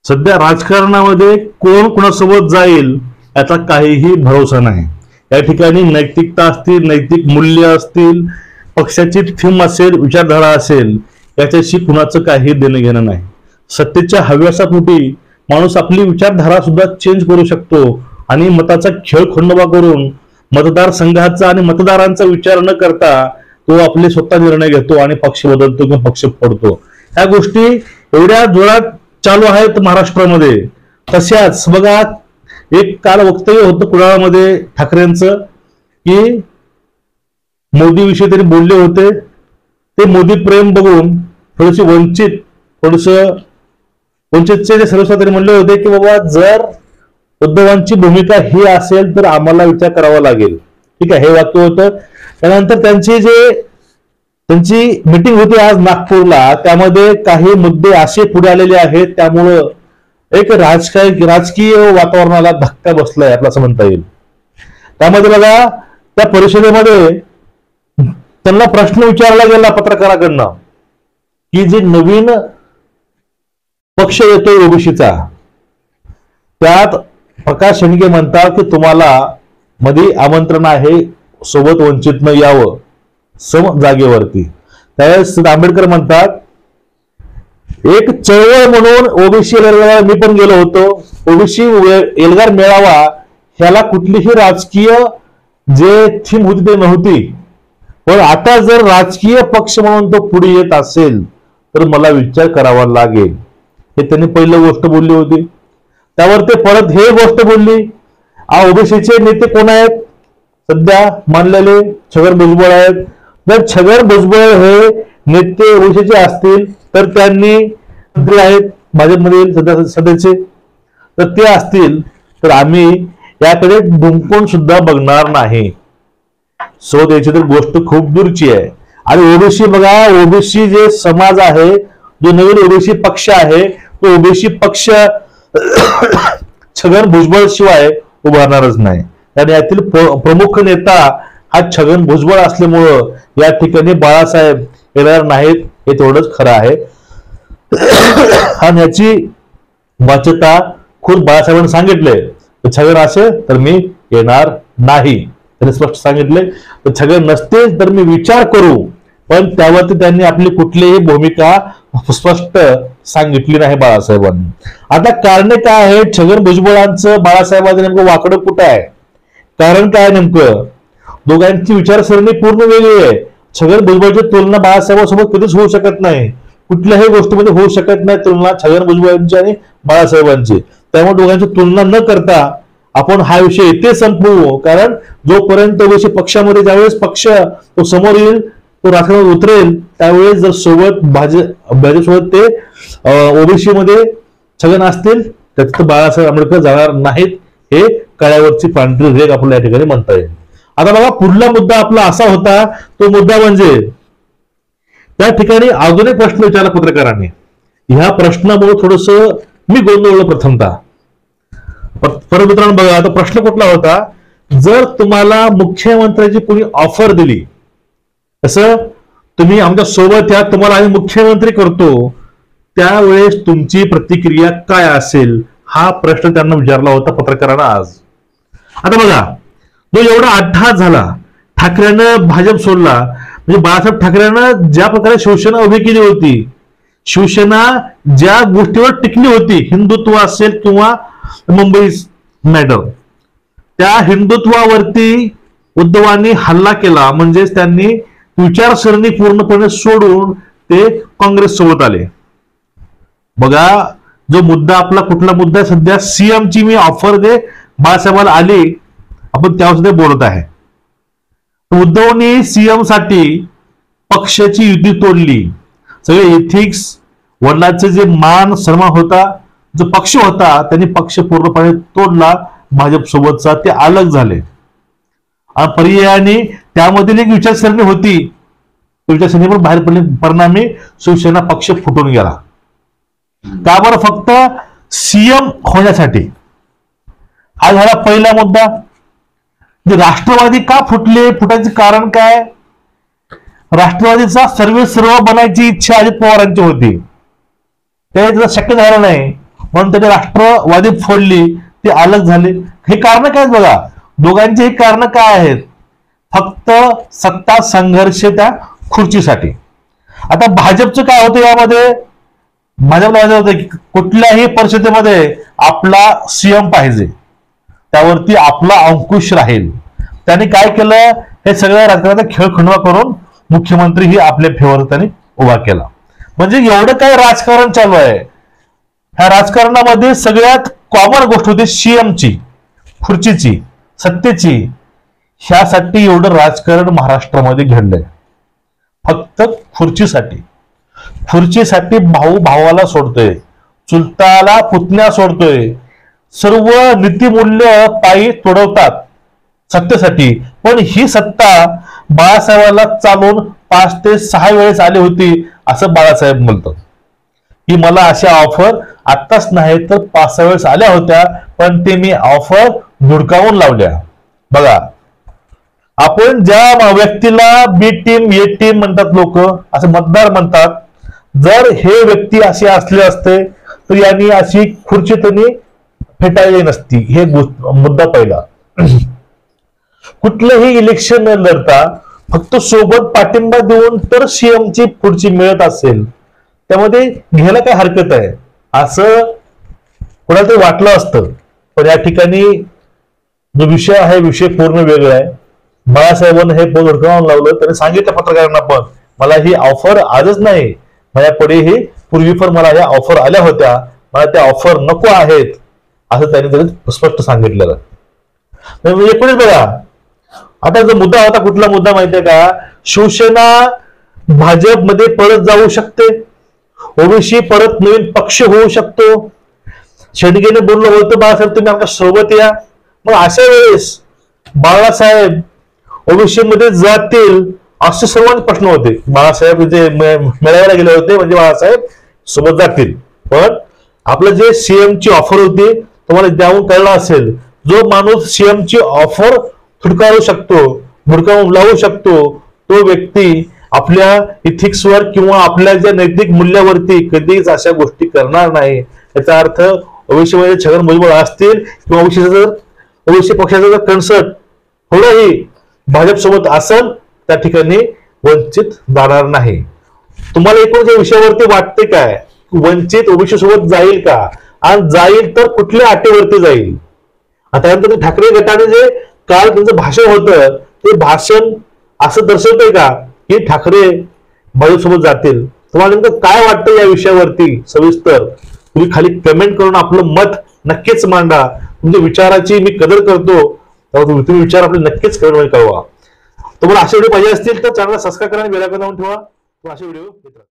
सध्या राजकारणामध्ये कोण कोणासोबत जाईल याचा काहीही भरोसा नाही। या ठिकाणी नैतिकता असतील, नैतिक मूल्य असतील, पक्षाची थीम असेल, विचारधारा असेल, याच्याशी कुणाचं काही देणं घेणं नाही। सत्तेच्या हव्यासापोटी माणूस आपली विचारधारा सुद्धा चेंज करू शकतो आणि मताचा खेळ खंडोबा करून मतदारसंघाचा आणि मतदारांचा विचार न करता तो आपले स्वतः निर्णय घेतो आणि पक्ष बदलतो किंवा पक्ष फोडतो। ह्या गोष्टी एवढ्या जोरात चालू आहेत महाराष्ट्रामध्ये। तशाच बघा, एक काल वक्तव्य होतं कुडाळमध्ये ठाकरेंचं की मोदी विषयी तरी बोलले होते, ते मोदी प्रेम बघून थोडेसे वंचितचे जे सर्वसाधारण म्हणले होते की बाबा जर उद्धवांची भूमिका ही असेल तर आम्हाला विचार करावा लागेल। ठीक आहे, हे वाक्य होतं। त्यानंतर त्यांची मीटिंग होती आज नागपूरला, त्यामध्ये काही मुद्दे असे पुढे आलेले आहेत त्यामुळं एक राजकीय वातावरणाला धक्का बसलाय आपलं असं म्हणता येईल। त्यामध्ये बघा, त्या परिषदेमध्ये त्यांना प्रश्न विचारला गेला पत्रकाराकडनं की जे नवीन पक्ष येतोय ओबीसीचा, त्यात प्रकाश शेंडगे म्हणतात की तुम्हाला मध्ये आमंत्रण आहे सोबत वंचितनं यावं सम जागेवरती। त्यावेळेस आंबेडकर म्हणतात एक चळवळ म्हणून ओबीसी एल्गार मी पण गेलो होतो, ओबीसी एल्गार मेळावा ह्याला कुठलीही राजकीय जे थीम होती ते नव्हती, पण आता जर राजकीय पक्ष म्हणून तो पुढे येत असेल तर मला विचार करावा लागेल, हे त्यांनी पहिली गोष्ट बोलली होती। त्यावर ते परत हे गोष्ट बोलली, ओबीसीचे नेते कोण आहेत सध्या मानलेले? छगन भुजबळ आहेत। जर छगन भुजबळ हे नेते ओबीसीचे असतील तर त्यांनी मंत्री आहेत भाजपमधील सदस्य, तर ते असतील तर आम्ही याकडे डुंकून सुद्धा बघणार नाही। सो त्याची तर गोष्ट खूप दूरची आहे। आणि ओबीसी बघा, ओबीसी जे समाज आहे, जो नवीन ओबीसी पक्ष आहे, तो ओबीसी पक्ष छगन भुजबळ शिवाय उभारणारच नाही। आणि यातील प्रमुख नेता हा छगन भुजबळ असल्यामुळं या ठिकाणी बाळासाहेब येणार नाहीत, हे तेवढंच खरं आहे। आणि याची वाच्यता खुद बाळासाहेबांनी सांगितले, छगन असेल तर मी येणार नाही, त्यांनी स्पष्ट सांगितले। तर छगन नसतील तर मी विचार करू, पण त्यावरती त्यांनी आपली कुठलीही भूमिका स्पष्ट सांगितली नाही बाळासाहेबांनी। आता कारणे काय आहे छगन भुजबळांचं बाळासाहेबांचं नेमकं वाकडं कुठं आहे? कारण काय नेमकं? दोघांची विचारसरणी पूर्ण वेगळी आहे। छगन भुजबळची तुलना बाळासाहेबांसोबत कधीच होऊ शकत नाही, कुठल्याही गोष्टीमध्ये होऊ शकत नाही तुलना छगन भुजबळांची आणि बाळासाहेबांची। त्यामुळे दोघांची तुलना न करता आपण हा विषय इथे संपवू, कारण जोपर्यंत ओबीसी पक्षामध्ये ज्यावेळेस पक्ष तो समोर येईल, तो राजकारणात उतरेल, त्यावेळेस जर सोबत भाजपसोबत ते ओबीसी मध्ये छगन असतील तर बाळासाहेब आंबेडकर जाणार नाहीत, हे कळ्यावरची पांढरी रेघ आपल्याला या ठिकाणी म्हणता येईल। आता बघा, पुढला मुद्दा आपला असा होता, तो मुद्दा म्हणजे त्या ठिकाणी अजून एक प्रश्न विचारला पत्रकारांनी। ह्या प्रश्नामुळे थोडस मी गोंधळलो प्रथमतः। परत मित्रांनो बघा, आता प्रश्न कुठला होता, जर तुम्हाला मुख्यमंत्र्याची कोणी ऑफर दिली, कसं तुम्ही आमच्या सोबत या, तुम्हाला आम्ही मुख्यमंत्री करतो, त्यावेळेस तुमची प्रतिक्रिया काय असेल, हा प्रश्न त्यांना विचारला होता पत्रकारांना आज। आता बघा, जो एवढा अट्टहास झाला, ठाकरेंनं भाजप सोडला, म्हणजे बाळासाहेब ठाकरेंनं ज्या प्रकारे शिवसेना उभी केली होती, शिवसेना ज्या गोष्टीवर टिकली होती, हिंदुत्व असेल किंवा मुंबई मॅटर, त्या हिंदुत्वावरती उद्धवांनी हल्ला केला, म्हणजेच त्यांनी विचारसरणी पूर्णपणे सोडून ते काँग्रेस सोबत आले। बघा, जो मुद्दा आपला कुठला मुद्दा आहे सध्या, सीएम ची मी ऑफर दे बाळासाहेबांना आली, आपण त्यावर बोलत आहे। उद्धवनी सीएम साठी पक्षाची युती तोडली, सगळे इथिक्स, वडिलांचे जे मान सन्मान होता, जो पक्ष होता, त्यांनी पक्ष पूर्णपणे तोडला भाजप सोबतचा, ते अलग झाले। आणि पर्यायाने त्यामधील एक विचारसरणी होती, विचारसरणी पण बाहेर पडली, परिणामी शिवसेना पक्ष फुटून गेला। का बरं? फक्त सीएम होण्यासाठी। हा झाला पहिला मुद्दा। राष्ट्रवादी का फुटले, फुटायचे कारण काय? राष्ट्रवादीचा सर्व बनायची इच्छा अजित पवारांची होती, ते शक्य झालं नाही, म्हणून त्याने राष्ट्रवादी फोडली, ते अलग झाले. हे कारण काय आहेत बघा, दोघांची ही कारण काय आहेत? फक्त सत्ता संघर्ष त्या खुर्चीसाठी. आता भाजपचं काय होतं यामध्ये? भाजपला माहिती होतं की कुठल्याही परिस्थितीमध्ये आपला सीएम पाहिजे, त्यावरती आपला अंकुश राहील. त्यांनी काय केलं? हे सगळ्या राजकारणाचा खेळखंडवा करून मुख्यमंत्री ही आपल्या फेवर त्यांनी उभा केला. म्हणजे एवढं काय राजकारण चालू आहे. ह्या राजकारणामध्ये सगळ्यात कॉमन गोष्ट होती सीएमची, खुर्चीची, सत्तेची. ह्यासाठी एवढं राजकारण महाराष्ट्रामध्ये घडलंय, फक्त खुर्चीसाठी. खुर्चीसाठी भाऊ भावाला सोडतोय, चुलताला पुतण्या सोडतोय, सर्व नीतिमूल्य पायी तोडवतात सत्तेसाठी. पण ही सत्ता बाळासाहेबांना चालून 5 ते 6 वेळेस आली होती असं बाळासाहेब म्हणतात की मला अशा ऑफर आत्ताच नाही तर 5-6 वेळेस आल्या होत्या, पण ते मी ऑफर धुडकावून लावल्या. बघा, आपण ज्या व्यक्तीला बी टीम ए टीम म्हणतात लोक, असं मतदार म्हणतात, जर हे व्यक्ती असे असले असते तर यांनी अशी खुर्ची त्यांनी फेटाळली नसती. हे मुद्दा पहिला. कुठलंही इलेक्शन न लढता फक्त सोबत पाठिंबा देऊन तर सीएमची खुर्ची मिळत असेल, त्यामध्ये घ्यायला काय हरकत आहे असं कोणाला तरी वाटलं असतं. पण या ठिकाणी जो विषय आहे, विषय पूर्ण वेगळा आहे. बाळासाहेबांनी हे धडकावून लावलं. त्यांनी सांगितलं पत्रकारांना पण, मला ही ऑफर आजच नाही, माझ्यापुढे ही पूर्वी पण मला या ऑफर आल्या होत्या, मला त्या ऑफर नको आहेत असं त्यांनी स्पष्ट सांगितलेलं. एकूणच बघा, आता जो मुद्दा होता, कुठला मुद्दा माहितीये का? शिवसेना भाजपमध्ये परत जाऊ शकते, ओबीसी परत नवीन पक्ष होऊ शकतो. शेडगेने बोललं होतं, बाळासाहेब तुम्ही आमच्या सोबत या. मग अशा वेळेस बाळासाहेब ओबीसी मध्ये जातील असे सर्वांचे प्रश्न होते. बाळासाहेब जे मेळाव्याला गेले होते म्हणजे बाळासाहेब सोबत जातील. पण आपलं जे सीएमची ऑफर होती, तुम्हाला द्यावून कळलं असेल, जो माणूस सीएमची ऑफर थुडकावू शकतो, भुडकावून लावू शकतो, तो व्यक्ती आपल्या इथिक्सवर किंवा आपल्या ज्या नैतिक मूल्यावरती कधीच अशा गोष्टी करणार नाही. याचा अर्थ ओबीसी मध्ये छगन भुजबळ असतील किंवा ओबीसी पक्षाचा जर कन्सर्ट थोडंही भाजप सोबत असेल, त्या ठिकाणी वंचित जाणार नाही. तुम्हाला एकूण या विषयावरती वाटते काय? वंचित ओबीसी सोबत जाईल का? आणि जाईल तर कुठल्या अटीवरती जाईल? आता ठाकरे गटाने जे काल त्यांचं भाषण होतं, ते भाषण असं दर्शवतंय का की ठाकरे भाजप सोबत जातील? तुम्हाला नेमकं काय वाटतं या विषयावरती सविस्तर तुम्ही खाली कमेंट करून आपलं मत नक्कीच मांडा. तुमच्या विचाराची मी कदर करतो, तुम्ही विचार आपले नक्कीच कमेंट कळवा. तुम्हाला असे व्हिडिओ पाहिजे असतील तर चॅनलला सबस्क्राईब करा आणि बेल आयकॉन दाबून ठेवा. असे व्हिडिओ